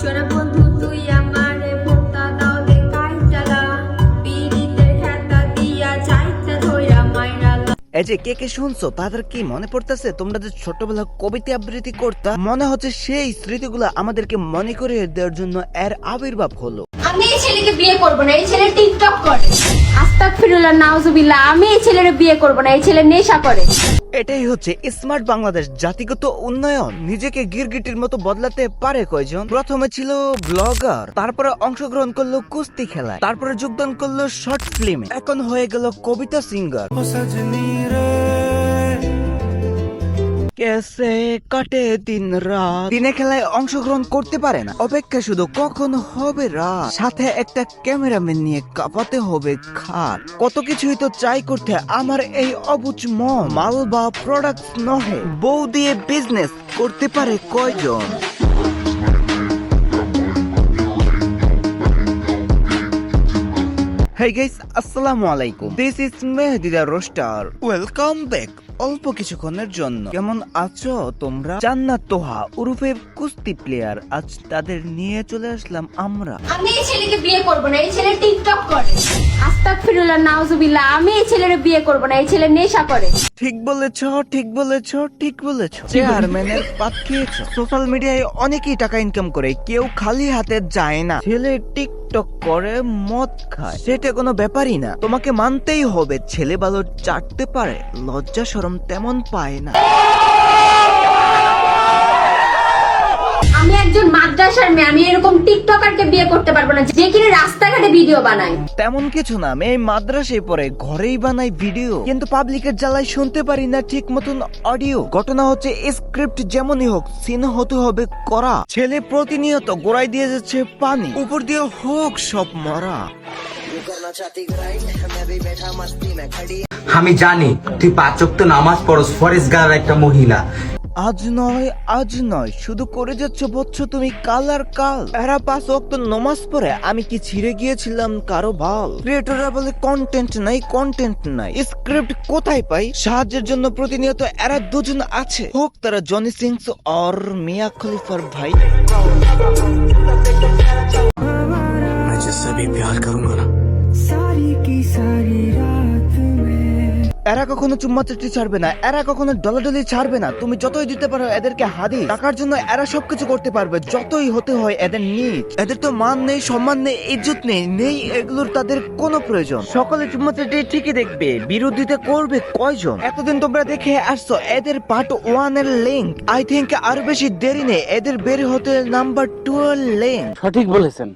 সোনা বন্ধু তুই আমারে ভোক্তা দাও দে কাইটালা পিরিতের খেতা দিয়া চাইতা ধইরা মাইরালা। এই যে কে কে শুনছো তাদের কি মনে পড়তেছে তোমরা যে ছোটবেলা কবিতা আবৃত্তি করতা? মনে হচ্ছে সেই স্মৃতিগুলো আমাদেরকে মনে করে দেওয়ার জন্য এর আবির্ভাব হলো। আমি এই ছেলেকে বিয়ে করব না, এই ছেলে টিকটক করে। আস্তাগফিরুল্লাহ নাউজুবিল্লাহ, আমি এই ছেলের বিয়ে করব না, এই ছেলে নেশা করে। এটাই হচ্ছে স্মার্ট বাংলাদেশ, জাতিগত উন্নয়ন। নিজেকে গিরগিটির মতো বদলাতে পারে কয়জন? প্রথমে ছিল ব্লগার, তারপরে অংশগ্রহণ করলো কুস্তি খেলায়, তারপরে যোগদান করলো শর্ট ফিল্মে, এখন হয়ে গেল কবিতা সিঙ্গার। কেসে কাটে দিন রাত, দিনে খেলায় অংশগ্রহণ করতে পারে না, অপেক্ষা শুধু কখন হবে রাত। সাথে একটা ক্যামেরাম্যান নিয়ে কাঁপাতে হবে খাট। কত কিছুই তো চাই করতে আমার এই অবুঝ মন। মাল বা প্রোডাক্ট নহে, বউ দিয়ে বিজনেস করতে পারে কয়জন? Hey guys, আসসালামু আলাইকুম। This is Mehdi the Roaster. Welcome back. অল্প কিছুক্ষণের জন্য। কেমন আছো তোমরা? জান্নাত তোহা উরুফে কুস্তি প্লেয়ার, আজ তাদের নিয়ে চলে আসলাম আমরা। আমি এই ছেলেকে বিয়ে করব না, এই ছেলে টিকটক করে। আস্তাগফিরুল্লাহ নাউজুবিল্লাহ, আমি এই ছেলের বিয়ে করব না, এই ছেলে নেশা করে। ঠিক বলেছো, ঠিক বলেছো, ঠিক বলেছো। চেয়ারম্যানের পাত খেয়েছো। সোশ্যাল মিডিয়ায় অনেকেই টাকা ইনকাম করে, কেউ খালি হাতে যায় না। ছেলে টিকটক করে মদ খায়, সেটা কোনো ব্যাপারই না। তোমাকে মানতেই হবে ছেলে ভালো চাটতে পারে, লজ্জা শরম তেমন পায় না। আমি একজন মাদ্রাসার মেয়ে, আমি এরকম টিকটকারকে বিয়ে করতে পারবো না যে কিনা রাস্তাঘাটে ভিডিও বানায়। তেমন কিছু না, মেয়ে মাদ্রাসায় পড়ে, ঘরেই বানাই ভিডিও, কিন্তু পাবলিকের জ্বালায় শুনতে পারি না ঠিক মতন অডিও। ঘটনা হচ্ছে স্ক্রিপ্ট যেমনই হোক, সিন হতে হবে করা। ছেলে প্রতিনিয়ত গোড়ায় দিয়ে যাচ্ছে পানি, উপর দিয়ে হোক সব মরা। আমি জানি তুই 5 ওয়াক্ত নামাজ পড়স, ফরেজগার একটা মহিলা। আজ নয় শুধু করে যাচ্ছ বচ্চ তুমি কাল আর কাল। এরা 5 ওয়াক্ত নামাজ পড়ে, আমি কি ছিঁড়ে গিয়েছিলাম কারো ভাল? ক্রিয়েটররা বলে কন্টেন্ট নাই। স্ক্রিপ্ট কোথায় পাই? সাহায্যের জন্য প্রতিনিয়ত এরা দুজন আছে, হোক তারা জনি সিংস আর মিয়া খলিফার ভাই। मैं जिससे भी प्यार करूंगा ना, এরা কখনো চুম্মা চাটি ছাড়বে না, এরা কখনো ডলাডলি ছাড়বে না। তুমি যতই দিতে পারো এদেরকে হাদিস, টাকার জন্য এরা সবকিছু করতে পারবে, যতই হতে হয় এদের নিজ। এদের তো মান নেই, সম্মান নেই, ইজ্জত নেই এগুলোর তাদের কোনো প্রয়োজন। সকলে চুম্মা চাটি ঠিকই দেখবে, বিরোধিতা করবে কয়জন? এতদিন তোমরা দেখে আসছো এদের পার্ট 1 এর লিংক, আই থিঙ্ক আর বেশি দেরি নেই এদের বের হতে নাম্বার 2 এর লিংক। সঠিক বলেছেন।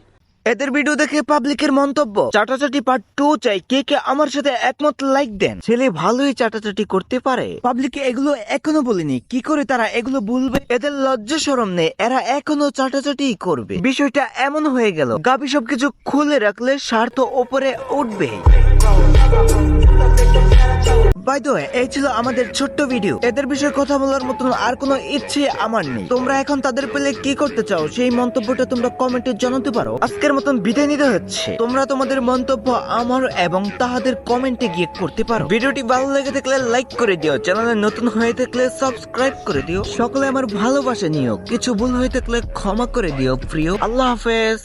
এদের ভিডিও দেখে পাবলিকের মন্তব্য, চাটাচাটি পার্ট 2 চাই। কে কে আমার সাথে একমত লাইক দেন। ছেলে ভালোই চাটাচাটি করতে পারে, পাবলিকে এগুলো এখনো বলিনি, কি করে তারা এগুলো ভুলবে? এদের লজ্জা শরম নেই, এরা এখনো চাটাচাটি করবে। বিষয়টা এমন হয়ে গেল, গাবি সবকিছু খুলে রাখলে স্বার্থ ওপরে উঠবে। বাই দ্য ওয়ে, এই ছিল আমাদের ছোট্ট ভিডিও। এদের বিষয়ে কথা বলার মতন আর কোনো ইচ্ছে আমার নেই। তোমরা এখন তাদের পেলে কি করতে চাও সেই মন্তব্যটা তোমরা কমেন্টে জানাতে পারো। আজকের মতন বিদায় নিতে হচ্ছে। তোমরা তোমাদের মন্তব্য আমার এবং তাহাদের কমেন্টে গিয়ে করতে পারো। ভিডিওটি ভালো লেগে থাকলে লাইক করে দিও, চ্যানেলে নতুন হয়ে থাকলে সাবস্ক্রাইব করে দিও। সকলে আমার ভালোবাসা নিও, কিছু ভুল হয়ে থাকলে ক্ষমা করে দিও প্রিয়। আল্লাহ হাফেজ।